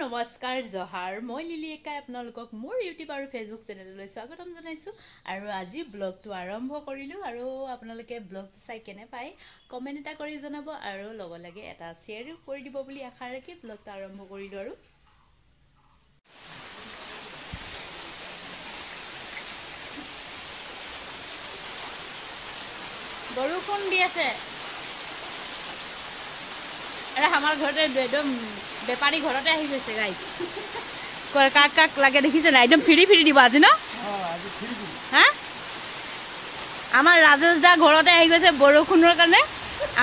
নমস্কাৰ জহাৰ মই লিলি একাই আপোনালোকক মোৰ ইউটিউব আৰু ফেচবুক চেনেললৈ স্বাগতম জনাইছো আৰু আজি ব্লগটো আৰম্ভ কৰিলো আৰু আপোনালোকে ব্লগটো চাই কেনে পায় কমেন্ট এটা কৰি জনাব আৰু লগ লাগে এটা শেয়াৰ কৰি দিব বুলি আশা ৰাখি ব্লগটো আৰম্ভ কৰিলো আৰু বৰষুণ দি আছে अरे हमार घरते एकदम बेपारी घरते आহি গৈছে গাইস কাক কাক লাগে দেখিছে না একদম ফ্রি ফ্রি দিব আজি না আজি ফ্রি ফ্রি হ্যাঁ আমার রাজেশ দা ঘরতে আহি গৈছে বৰষুণৰ কাৰণে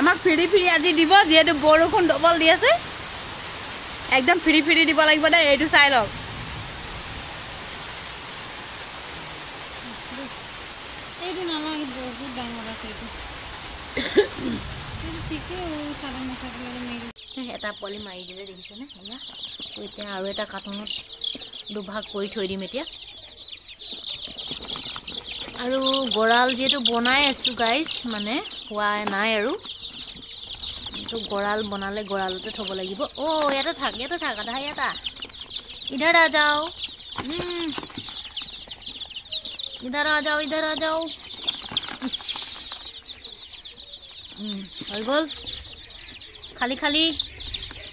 আমাক ফ্ৰি ফ্ৰি আজি দিব যেহেতু বৰষুণ ডবল দি আছে একদম ফ্ৰি ফ্ৰি দিব লাগিব দে এইটো চাই লওক এইটো নালাগে বহুত ডাঙৰ আছে এইটো এটা পলি মাৰি দিলে দেখিছেনে এয়া এতিয়া আৰু এটা কাৰ্টুনত দুভাগ কৰি থৈ দিম এতিয়া আৰু গৰাল যেটো বনাই আছো গাইস মানে হোৱা নাই আৰু তো গৰাল বনালে গৰালতে থব লাগিব ও এটা থাক আধা এটা इधर आ जाओ इधर आ जाओ बोल खाली खाली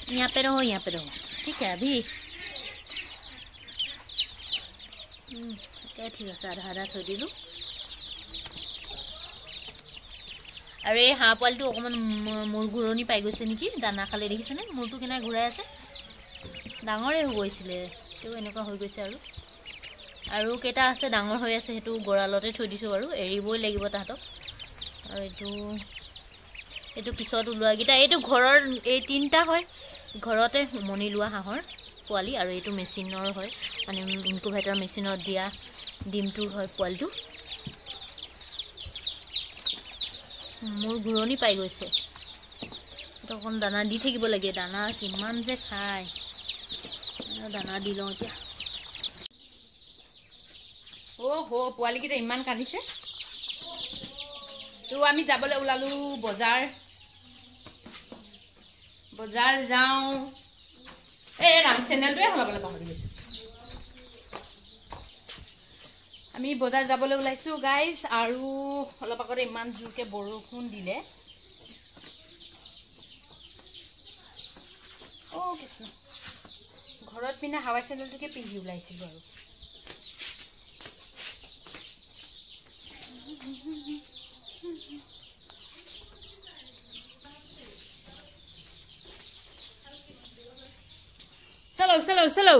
यहाँ पे रहो ठीक है अभी क्या ठीक है आधा आधा थोड़ी दिलू अरे हाँ पाल तो अकमान मोर घूरनी पाई गई निकी दाना खाले देखिसे ने मोर तो केना घूराई आछे डांगरे हो गइसिले तो एनेका हो गइसे आरो केटा आछे डांगर होय आछे हेतु गरालते थৈ दिसो आरो एरिबोय লাগিব তাহতক আৰু এটো পিছত উলোৱা গিটা এটো ঘৰৰ এই তিনটা হয় ঘৰতে মনি লুৱা হাহৰ পোৱালি আৰু এটো মেচিনৰ হয় মানে ইনকুবেটৰ মেচিনত দিয়া ডিমটো হয় পোৱালিটো মোৰ ঘুৰণি পাই গৈছে তখন দানা দি থাকিব লাগে দানা কিমান যে খায় দানা দিলো এতিয়া ও হো পোৱালি কিটা ইমান কানিছে তো আমি যাবলৈ ওলালো বজাৰ যাও এ ৰাম চেনেলটোৱে হলাবলৈ পাহৰি গৈছো আমি বজাৰ যাবলৈ ওলাইছো গাইস আৰু অলপ আগতে ইমান জোৰকে বৰষুণ দিলে ও কৃষ্ণ ঘৰত পিনে হাৱাই চেনেলটোকে পিন্ধি ওলাইছিলো আৰু Hello.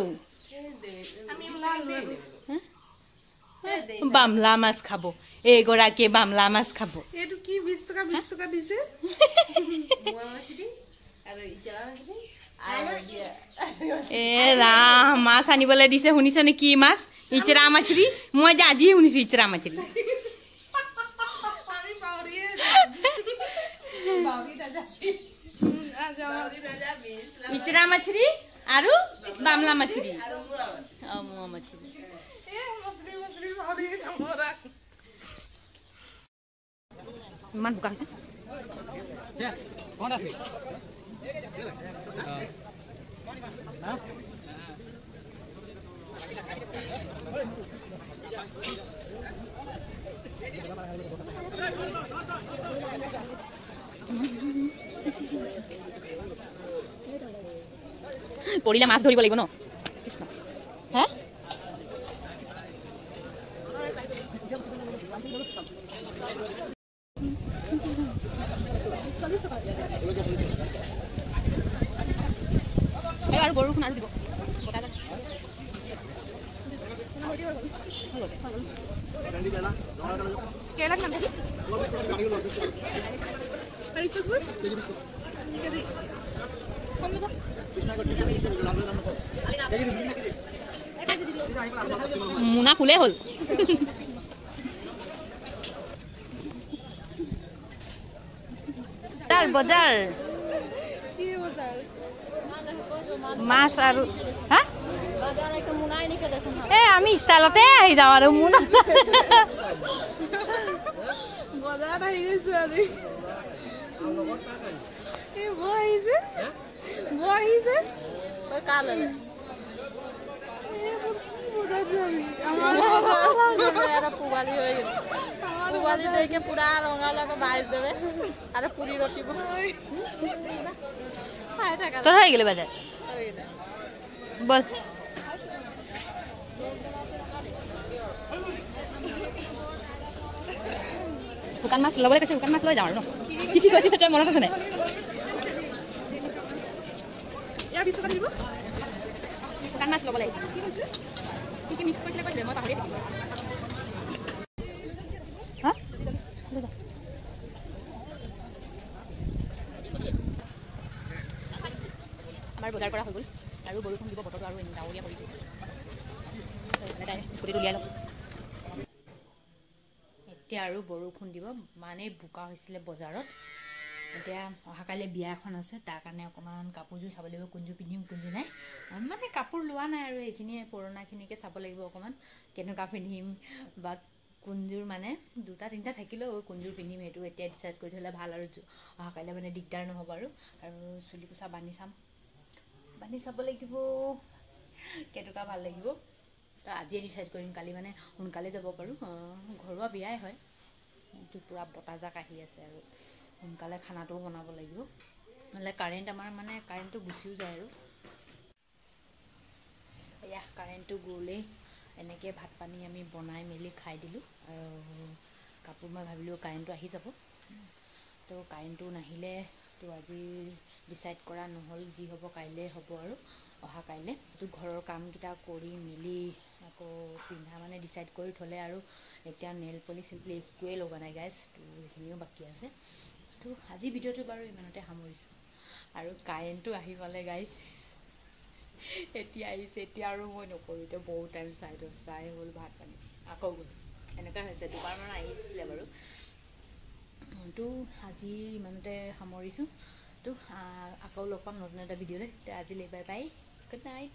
বামলা মাছ খাবো এই গৰাকে বামলা মাছ খাবো এটো কি 20 টাকা দিছে বুয়া মাছদি আৰু ইজৰা মাছদি এ লা মাছ আনিবলৈ দিছে শুনিছে নে কি মাছ ইজৰা মাছদি মই যে আজি শুনিছো ইজৰা মাছদি আমি পাউৰিয়ে বাউৰি ৰাজা ইজৰা মাছদি आरु बामला मछली मुआ मछली मान बुका है कौन আছে পড়িলে মাছ ধরিব লাগিব ন কৃষ্ণ হ্যাঁ আর বৰষুণ আৰু দিব কেলা নাম কি পাৰিস বল কেজি কম দেব মুনা খুলে হল বজাৰ কি বজাৰ মাছ আৰু হ্যাঁ বজাৰ একদম মুনাই নিকে দেখুন এ আমি স্টাইলতে আহি যাও আৰু মুনা বজাৰ আহি গৈছো আজি এ বহিছে তই কালে পোৱালি হৈ গ'ল পোৱালি দেৰিকে পুৰা ৰঙালাও বাইছ দেবে আৰু পুৰি ৰচিব তোৰ হৈ গ'লে বাজাৰ বল শুকান মাছ ল'বলৈ কৈছে শুকান মাছ লৈ যাওঁ আৰু ন কি কি কৈছে তই মনত আছে নাই শুকান মাছ ল'ব লাগিব কি কি মিক্স কৰিছিলে কৈছিলে মই পাহৰি থাকিলোঁ আমাৰ বজাৰ কৰা হৈ গ'ল আৰু বৰষুণ দিব বতৰটো আৰু ডাৱৰীয়া কৰি দিছে স্কুটিটো উলিয়াই লওঁ এতিয়া আৰু বৰষুণ দিব মানে বোকা হৈছিলে বজাৰত এতিয়া অহাকাইলৈ বিয়া এখন আছে তাৰ কাৰণে অকণমান কাপোৰযোৰ চাব লাগিব কোনযোৰ পিন্ধিম কোনযোৰ নাই মানে কাপোৰ লোৱা নাই আৰু এইখিনিয়ে পুৰণাখিনিকে চাব লাগিব অকণমান কেনেকুৱা পিন্ধিম বা কোনযোৰ মানে দুটা তিনিটা থাকিলেও কোনযোৰ পিন্ধিম সেইটো এতিয়া ডিচাইড কৰি থ'লে ভাল আৰু অহাকাইলৈ মানে দিগদাৰ নহ'ব আৰু চুলি কোচা বান্ধি চাব লাগিব কেনেকুৱা ভাল লাগিব তো আজিয়ে ডিচাইড কৰিম কালি মানে সোনকালে যাব পাৰোঁ ঘৰুৱা বিয়াই হয় এইটো পূৰা বতাহজাক আহি আছে আৰু সোনকালে খানাটোও বনাব লাগিব নহ'লে কাৰেণ্ট আমাৰ মানে কাৰেণ্টটো গুচিও যায় আৰু এয়া কাৰেণ্টটো গ'লেই এনেকৈ ভাত পানী আমি বনাই মেলি খাই দিলোঁ আৰু কাপোৰ মই ভাবিলোঁ কাৰেণ্টটো আহি যাব তো কাৰেণ্টটো নাহিলে তো আজি ডিচাইড কৰা নহ'ল যি হ'ব কাইলৈ হ'ব আৰু অহা কাইলৈ তো ঘৰৰ কামকেইটা কৰি মেলি আকৌ পিন্ধা মানে ডিচাইড কৰি থ'লে আৰু এতিয়া নেল পলিচ চিম্পলি একোৱেই লগা নাই গাইজ তো সেইখিনিও বাকী আছে তো আজি ভিডিঅ'টো বাৰু ইমানতে সামৰিছোঁ আৰু কাৰেণ্টটো আহি পালে গাইজ এতিয়া আহিছে এতিয়া আৰু মই নকৰোঁ এতিয়া বহুত টাইম 10:30 হ'ল ভাত পানী আকৌ গ'ল এনেকুৱা হৈছে দুবাৰমান আহিছিলে বাৰু তো আজি ইমানতে সামৰিছোঁ তো আকৌ লগ পাম নতুন এটা ভিডিঅ'লৈ তো আজিলৈ বাই বাই গুড নাইট